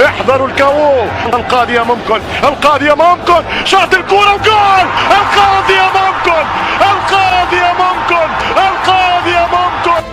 احذروا الكاو. القاضية ممكن، القاضية ممكن، شاط الكرة وجول. القاضية ممكن، القاضية ممكن، القاضية ممكن.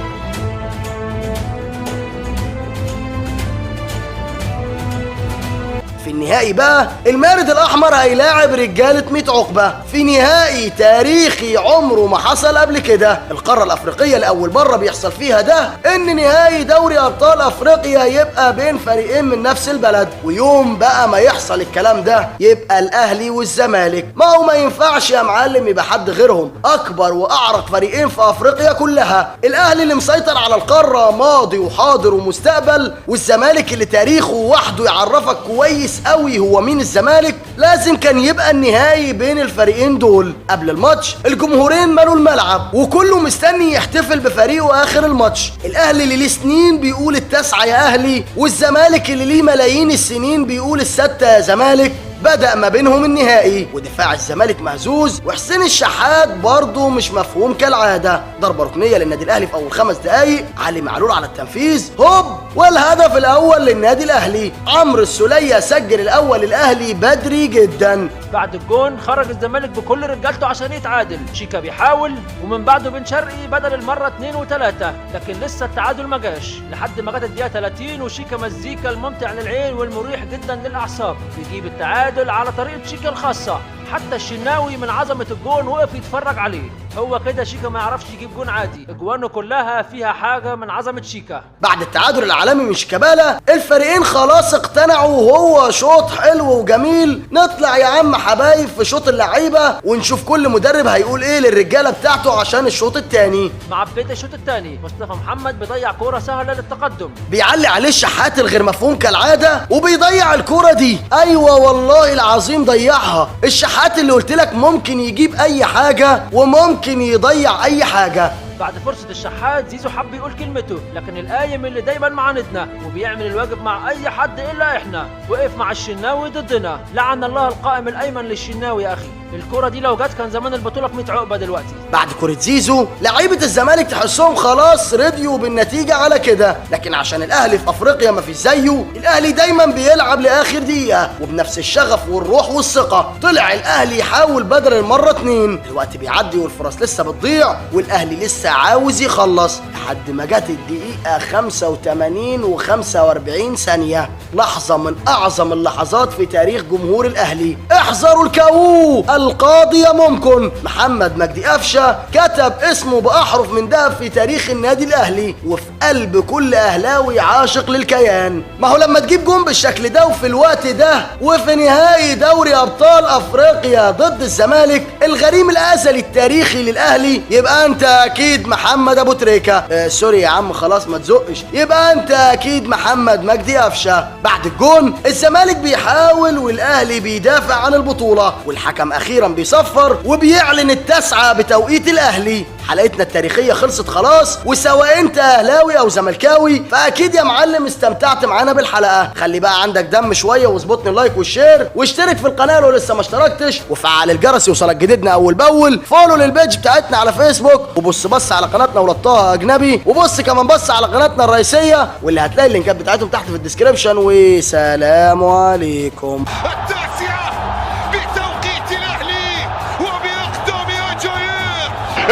في النهائي بقى المارد الاحمر هيلاعب رجاله 100 عقبه في نهائي تاريخي عمره ما حصل قبل كده. القاره الافريقيه لاول مره بيحصل فيها ده، ان نهائي دوري ابطال افريقيا يبقى بين فريقين من نفس البلد. ويوم بقى ما يحصل الكلام ده يبقى الاهلي والزمالك. ما هو ما ينفعش يا معلم يبقى حد غيرهم. اكبر واعرق فريقين في افريقيا كلها، الاهلي اللي مسيطر على القاره ماضي وحاضر ومستقبل، والزمالك اللي تاريخه وحده يعرفك كويس قوي هو مين الزمالك. لازم كان يبقى النهائي بين الفريقين دول. قبل الماتش الجمهورين مالوا الملعب وكله مستني يحتفل بفريقه اخر الماتش. الاهلي اللي ليه سنين بيقول التاسعه يا اهلي، والزمالك اللي ليه ملايين السنين بيقول السته يا زمالك. بدأ ما بينهم النهائي ودفاع الزمالك مهزوز، وحسين الشحات برضه مش مفهوم كالعادة. ضربة ركنية للنادي الأهلي في أول 5 دقايق، علي معلول على التنفيذ هوب، والهدف الأول للنادي الأهلي. عمرو السولية سجل الأول للأهلي بدري جدا. بعد الجون خرج الزمالك بكل رجالته عشان يتعادل. شيكا بيحاول، ومن بعده بن شرقي بدل المرة 2 و3، لكن لسه التعادل ما جاش لحد ما جت الدقيقة 30 وشيكا مزيكا الممتع للعين والمريح جدا للأعصاب بيجيب التعادل على طريقة شيكا الخاصة. حتى الشناوي من عظمة الجون وقف يتفرج عليه. هو كده شيكا ما يعرفش يجيب جون عادي، اجوانه كلها فيها حاجة من عظمة شيكا. بعد التعادل العالمي من شيكابالا الفريقين خلاص اقتنعوا وهو شوط حلو وجميل. نطلع يا عم حبايب في شوط اللعيبة ونشوف كل مدرب هيقول ايه للرجالة بتاعته عشان الشوط التاني. مع بداية الشوط التاني مصطفى محمد بيضيع كورة سهلة للتقدم، بيعلي عليه الشحات الغير مفهوم كالعادة وبيضيع الكورة دي. ايوه والله العظيم ضيعها. الشحات اللي قلت لك ممكن يجيب اي حاجة وممكن يضيع اي حاجة. بعد فرصة الشحات زيزو حب يقول كلمته، لكن القايم اللي دايما معاندنا وبيعمل الواجب مع اي حد الا احنا وقف مع الشناوي ضدنا. لعن الله القائم الايمن للشناوي يا اخي. الكرة دي لو جت كان زمان البطولة في 100 عقبة دلوقتي. بعد كرة زيزو لعيبة الزمالك تحسهم خلاص رضيوا بالنتيجة على كده، لكن عشان الاهلي في افريقيا ما فيش زيه. الاهلي دايما بيلعب لاخر دقيقة وبنفس الشغف والروح والثقة. طلع الاهلي يحاول بدل المرة 2. الوقت بيعدي والفرص لسه بتضيع والاهلي لسه عاوز يخلص لحد ما جت الدقيقة 85 و45 ثانية. لحظة من اعظم اللحظات في تاريخ جمهور الاهلي. احذروا الكاو. القاضية ممكن. محمد مجدي قفشة كتب اسمه بأحرف من دهب في تاريخ النادي الأهلي وفي قلب كل أهلاوي عاشق للكيان. ما هو لما تجيب جون بالشكل ده وفي الوقت ده وفي نهائي دوري أبطال أفريقيا ضد الزمالك الغريم الأزلي التاريخي للأهلي، يبقى أنت أكيد محمد أبو تريكة. سوري يا عم خلاص ما تزقش، يبقى أنت أكيد محمد مجدي قفشة. بعد الجون الزمالك بيحاول والأهلي بيدافع عن البطولة، والحكم أخيرا بيصفر وبيعلن التاسعة بتوقيت الأهلي. حلقتنا التاريخية خلصت خلاص، وسواء انت اهلاوي او زملكاوي فاكيد يا معلم استمتعت معانا بالحلقة. خلي بقى عندك دم شوية واظبطني اللايك والشير واشترك في القناة لو لسه ما اشتركتش، وفعل الجرس يوصلك جديدنا اول باول. فولو للبيج بتاعتنا على فيسبوك، وبص على قناتنا ولطها اجنبي، وبص كمان على قناتنا الرئيسية واللي هتلاقي اللينكات بتاعتهم تحت في الديسكريبشن. وسلام عليكم.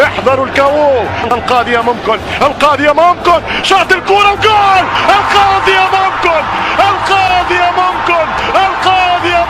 احذروا الكاو. القاضية ممكن، القاضية ممكن، شاط الكرة وجول. القاضية ممكن، القاضية ممكن، القاضية